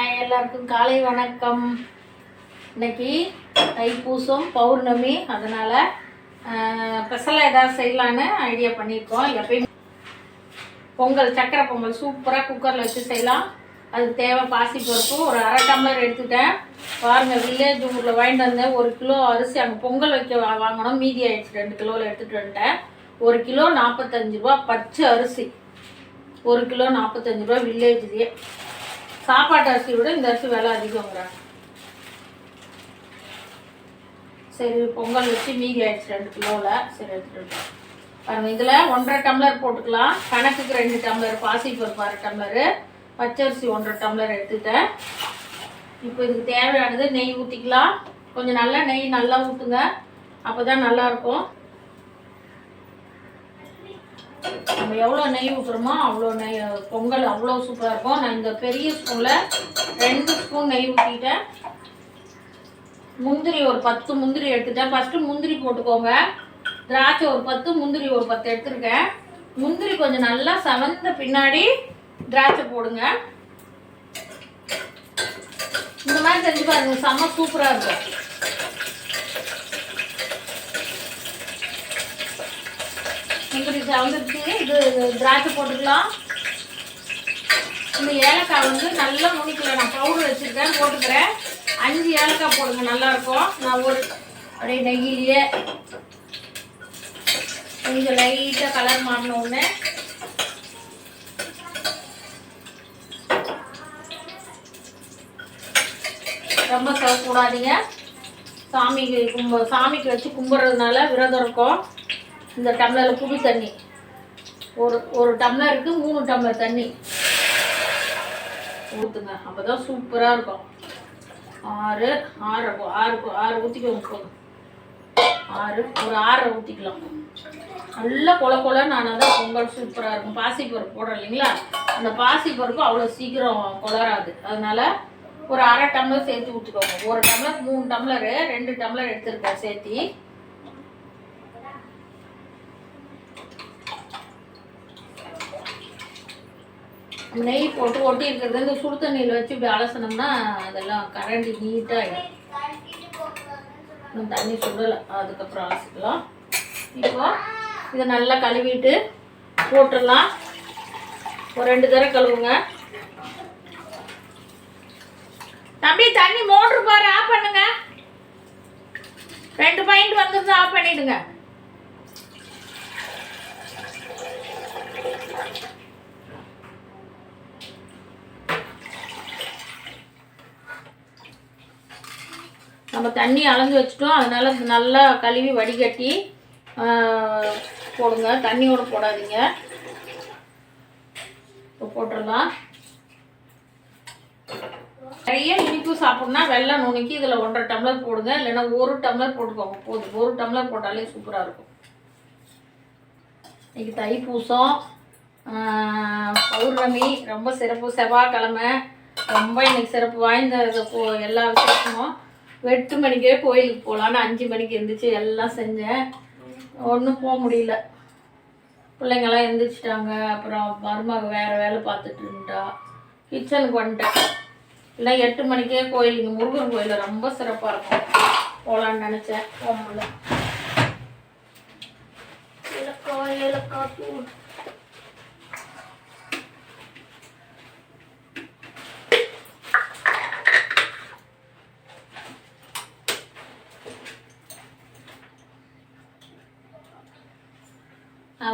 எல்லாருக்கும் காலை வணக்கம். இன்னைக்கு தைப்பூசம் பௌர்ணமி, அதனால் ஸ்பெஷலாக ஏதாவது செய்யலான்னு ஐடியா பண்ணியிருக்கோம். எப்பயும் பொங்கல், சக்கரை பொங்கல் சூப்பராக குக்கரில் வச்சு செய்யலாம். அதுக்கு தேவை பாசிப்பருப்பு ஒரு அரை டம்ளர் எடுத்துட்டேன். பாருங்கள், வில்லேஜ் ஊரில் வாங்கிட்டு வந்தேன். 1 கிலோ அரிசி அங்கே பொங்கல் வைக்க வாங்கணும், மீதி ஆயிடுச்சு. 2 கிலோவில் எடுத்துகிட்டு வந்துட்டேன். 1 கிலோ 45 ரூபா பச்சை அரிசி. 1 கிலோ 45 ரூபா வில்லேஜ்லேயே. சாப்பாட்டு அரிசி விட இந்த அரிசி விலை அதிகங்கிறாங்க. சரி, பொங்கல் வச்சு மீதி ஆயிடுச்சு 2 கிலோவில். சரி, எடுத்துகிட்டு பாருங்கள். இதில் 1.5 டம்ளர் போட்டுக்கலாம். கணக்குக்கு 2 டம்ளர் பாசிப்பருப்பு, 1/2 டம்ளரு பச்சரிசி 1.5 டம்ளர் எடுத்துட்டேன். இப்போ இதுக்கு தேவையானது நெய் ஊற்றிக்கலாம். கொஞ்சம் நல்லா நெய் நல்லா ஊற்றுங்க, அப்போ தான் நல்லாயிருக்கும். நம்ம எவ்வளோ நெய் ஊற்றுறோமோ அவ்வளோ நெய் பொங்கல் அவ்வளோ சூப்பராக இருக்கும். நான் இந்த பெரிய ஸ்பூனில் 2 ஸ்பூன் நெய் ஊற்றிட்டேன். முந்திரி ஒரு 10 முந்திரி எடுத்துட்டேன். ஃபஸ்ட்டு முந்திரி போட்டுக்கோங்க. திராட்சை ஒரு 10, முந்திரி ஒரு 10 எடுத்துருக்கேன். முந்திரி கொஞ்சம் நல்லா செவந்த பின்னாடி திராட்சை போடுங்க. இந்த மாதிரி செஞ்சு பாருங்க, செம்ம சூப்பராக இருக்கும். முந்திரி செவந்துருச்சு. இது திராட்சை போட்டுக்கலாம். இந்த ஏலக்காய் வந்து நல்லா நுனிக்கல, நான் பவுடர் வச்சுருக்கேன், போட்டுக்கிறேன். 5 ஏலக்காய் போடுங்க, நல்லாயிருக்கும். நான் ஒரு அப்படியே நெய்யிலேயே கொஞ்சம் லைட்டாக கலர் மாறின உடனே ரொம்ப சவக்கூடாதீங்க. சாமிக்கு வச்சு கும்பிட்றதுனால விரதம் இருக்கும். இந்த டம்ளரில் புது தண்ணி ஒரு டம்ளருக்கு 3 டம்ளர் தண்ணி ஊற்றுங்க, அப்போ தான் சூப்பராக இருக்கும். 6 ஊற்றிக்கோங்க. போதும், 6 ஒரு 6 ஊற்றிக்கலாம். நல்லா கொலன்னு ஆனால் தான் பொங்கல் சூப்பராக இருக்கும். பாசிப்பருப்பு போடுறோம் இல்லைங்களா, அந்த பாசிப்பருப்பு அவ்வளோ சீக்கிரம் கொலராது. அதனால் ஒரு 1/2 டம்ளர் சேர்த்து ஊற்றிக்கோங்க. 1 டம்ளர் 3 டம்ளரு 2 டம்ளர் எடுத்துருக்கேன் சேர்த்தி. நெய் போட்டு ஒட்டி இருக்கிறது இந்த சுடு தண்ணியில் வச்சு இப்படி அலசனோம்னா அதெல்லாம் கரண்டி நீட்டாகிடும். இன்னும் தண்ணி சுடலை, அதுக்கப்புறம் அலசிக்கலாம். இப்போ இதை நல்லா கழுவிட்டு போட்டுடலாம். ஒரு 2 தடவை கழுவுங்க. தம்பி, தண்ணி மோட்ரு பாரு, ஆஃப் பண்ணுங்க. 2 பாயிண்ட் வந்துருச்சு, ஆஃப் பண்ணிடுங்க. நம்ம தண்ணி அளந்து வச்சுட்டோம், அதனால நல்லா கழுவி வடிகட்டி போடுங்க. தண்ணியோடு போடாதீங்க. இப்போ போட்டுடலாம். நிறைய இனிப்பு சாப்பிட்ணுன்னா வெல்லம் நுணுக்கி இதில் 1.5 டம்ளர் போடுங்க, இல்லைன்னா 1 டம்ளர் போட்டுக்கோங்க. போதும், 1 டம்ளர் போட்டாலே சூப்பராக இருக்கும். இன்றைக்கி தைப்பூசம் பௌர்ணமி, ரொம்ப சிறப்பு. செவ்வாய்க்கிழமை ரொம்ப இன்னைக்கு சிறப்பு வாய்ந்த எல்லா விசேஷமும். 8 மணிக்கே கோயிலுக்கு போகலான்னு 5 மணிக்கு எழுந்திரிச்சு எல்லாம் செஞ்சேன். ஒன்றும் போக முடியல, பிள்ளைங்கள்லாம் எழுந்திரிச்சிட்டாங்க. அப்புறம் மருமக வேறு வேலை பார்த்துட்டு இருந்தா, கிச்சனுக்கு வந்துட்டேன். இல்லை 8 மணிக்கே கோயிலுங்க, முருகன் கோயில் ரொம்ப சிறப்பாக இருக்கும், போகலான்னு நினச்சேன், போக முடியல. ஏலக்காய் தூள்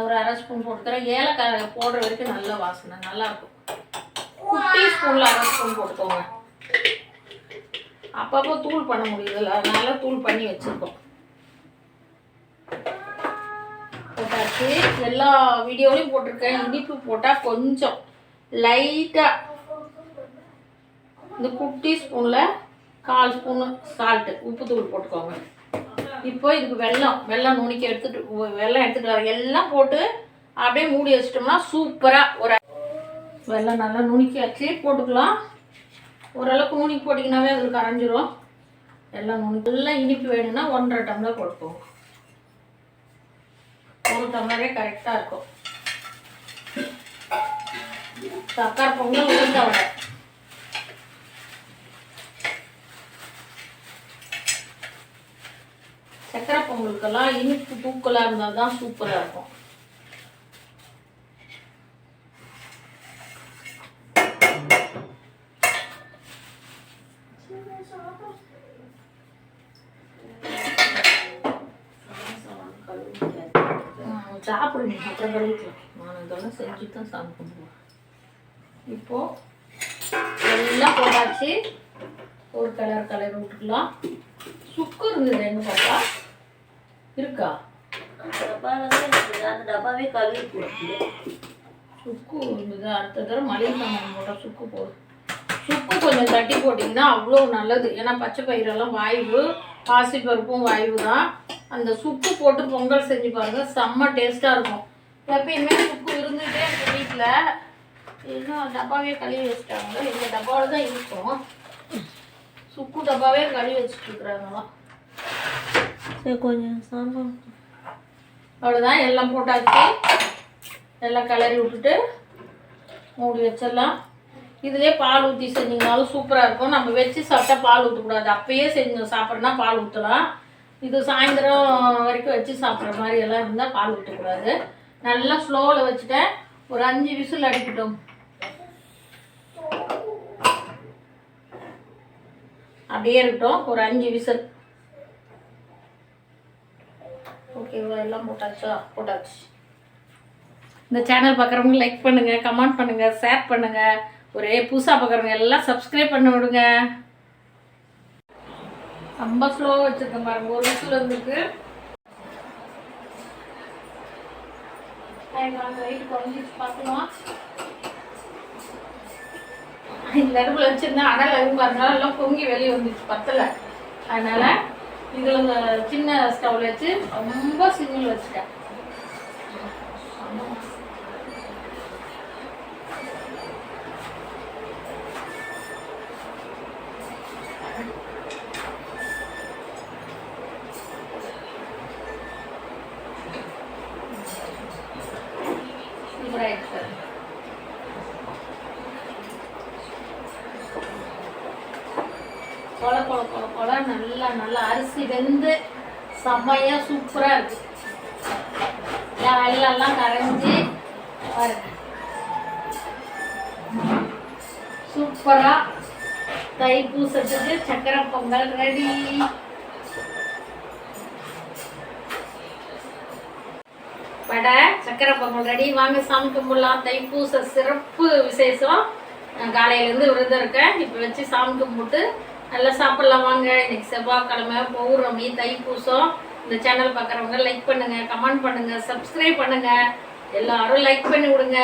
ஒரு 1/2 ஸ்பூன் போட்டுக்கிறேன். ஏலக்காய் போடுற வரைக்கும் நல்ல வாசனை நல்லாயிருக்கும். குட்டி ஸ்பூனில் 1/2 ஸ்பூன் போட்டுக்கோங்க. அப்பப்போ தூள் பண்ண முடியுதுல்ல, அதனால தூள் பண்ணி வச்சுருக்கோம். போட்டாச்சு. எல்லா வீடியோலையும் போட்டிருக்கேன். இனிப்பு போட்டால் கொஞ்சம் லைட்டாக இந்த குட்டி ஸ்பூனில் 1/4 ஸ்பூனு சால்ட்டு உப்பு தூள் போட்டுக்கோங்க. இப்போ இதுக்கு வெல்லம் நுணுக்கி வெல்லம் எடுத்துகிட்டு வரேன். எல்லாம் போட்டு அப்படியே மூடி வச்சிட்டோம்னா சூப்பராக ஒரு வெல்லம் நல்லா நுணுக்கியாச்சு போட்டுக்கலாம். ஓரளவுக்கு நுணுக்கி போட்டிங்கன்னாவே அதில் கரைஞ்சிரும். எல்லாம் நல்லா இனிப்பு வேணும்னா 1.5 டம்ளர் போட்டுக்கோங்க. 1 டம்ளரே கரெக்டாக இருக்கும். சக்கரை பொங்கல் உளுந்த வடை சக்கரை பொங்கலுக்கெல்லாம் இனிப்பு தூக்கலாக இருந்தால் தான் சூப்பராக இருக்கும். சாப்பிடுங்க, அப்புறம் கழுவிக்கலாம். நான் இதெல்லாம் செஞ்சு தான் சாமி கும்பிடுவேன். இப்போது எல்லாம் போட்டாச்சு. ஒரு கலர் விட்டுக்கலாம். சுக்கு இருந்தது என்ன பாப்பா? இருக்கா? அந்த டப்பாவே கழுவி போட்டு சுக்கு இருந்தது. அடுத்த தடவை மளிகை சாமான் போட்டால் சுக்கு போடும். சுக்கு கொஞ்சம் தட்டி போட்டிங்கன்னா அவ்வளோ நல்லது. ஏன்னா பச்சை பயிரெல்லாம் வாய்வு, பாசிப்பருப்பும் வாய்வு தான். அந்த சுக்கு போட்டு பொங்கல் செஞ்சு பாருங்கள், செம்ம டேஸ்ட்டாக இருக்கும். எப்பயுமே சுக்கு இருந்துகிட்டே எங்கள் வீட்டில். இன்னும் டப்பாவே கழுவி வச்சுட்டாங்க. எங்கள் டப்பாவில் தான் இருக்கும். சுக்கு டப்பாவே கழுவி வச்சுட்டு இருக்கிறாங்களாம். சரி, கொஞ்சம் சாம்பார் அவ்வளோதான். எல்லாம் போட்டாச்சு. எல்லாம் கிளறி விட்டுட்டு மூடி வச்சிடலாம். இதிலே பால் ஊற்றி செஞ்சிங்கனாலும் சூப்பராக இருக்கும். நம்ம வச்சு சாப்பிட்டா பால் ஊற்றக்கூடாது. அப்பயே செஞ்சு சாப்பிட்றோன்னா பால் ஊற்றலாம். இது சாயந்தரம் வரைக்கும் வச்சு சாப்பிட்ற மாதிரி எல்லாம் இருந்தால் பால் ஊற்றக்கூடாது. நல்லா ஸ்லோவில் வச்சுட்டேன். ஒரு 5 விசில் அடிக்கட்டும். அப்படியே இருக்கட்டும். ஒரு 5 விசில். ஓகேவா? எல்லாம் போட்டாச்சு. இந்த சேனல் பார்க்குறவங்க லைக் பண்ணுங்கள், கமெண்ட் பண்ணுங்கள், ஷேர் பண்ணுங்கள். ஒரே புதுசாக பார்க்குறவங்க எல்லாம் சப்ஸ்கிரைப் பண்ணி விடுங்க. ரொம்ப ஸ்லோவாக வச்சுருக்கேன் பாருங்கள். ஒரு விசில் வந்துருக்கு. வெயிட் குறைஞ்சிச்சு பார்க்கலாம். இந்த அடுப்பில் வச்சுருந்தேன். அனல் எதுவும் பாருங்க எல்லாம் பொங்கி வெளியே வந்துச்சு, பத்தலை. அதனால் இதில் சின்ன ஸ்டவ்வில் வச்சு ரொம்ப சிம்மில் வச்சுட்டேன். கொல நல்லா அரிசி வெந்து செம்மையா சூப்பராக இருக்கு. வெள்ளெல்லாம் கரைஞ்சி பாருங்க, சூப்பராக தைப்பூசத்துக்கு சக்கரை பொங்கல் ரெடி. வடை சக்கரை பொங்கல் ரெடி. வாங்க சாமி கும்பிடலாம். தைப்பூச சிறப்பு விசேஷம். காலையிலேருந்து விரதம் இருக்கேன். இப்போ வச்சு சாமி கும்பிட்டு நல்லா சாப்பிட்லாம் வாங்க. இன்னைக்கு செவ்வாய்க்கிழமை, பௌர்ணமி, தைப்பூசம். இந்த சேனல் பார்க்குறவங்க லைக் பண்ணுங்கள், கமெண்ட் பண்ணுங்கள், சப்ஸ்கிரைப் பண்ணுங்கள். எல்லாரும் லைக் பண்ணி விடுங்க.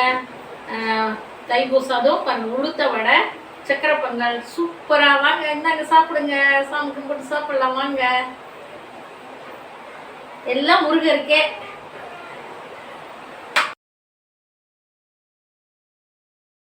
தைப்பூசம் அதுவும் பாருங்கள், உளுத்த வடை சக்கரை பொங்கல் சூப்பராக. வாங்க இந்தாங்க சாப்பிடுங்க. சாமி கும்பிட்டு சாப்பிட்லாம் வாங்க. எல்லாம் முருகருக்கே.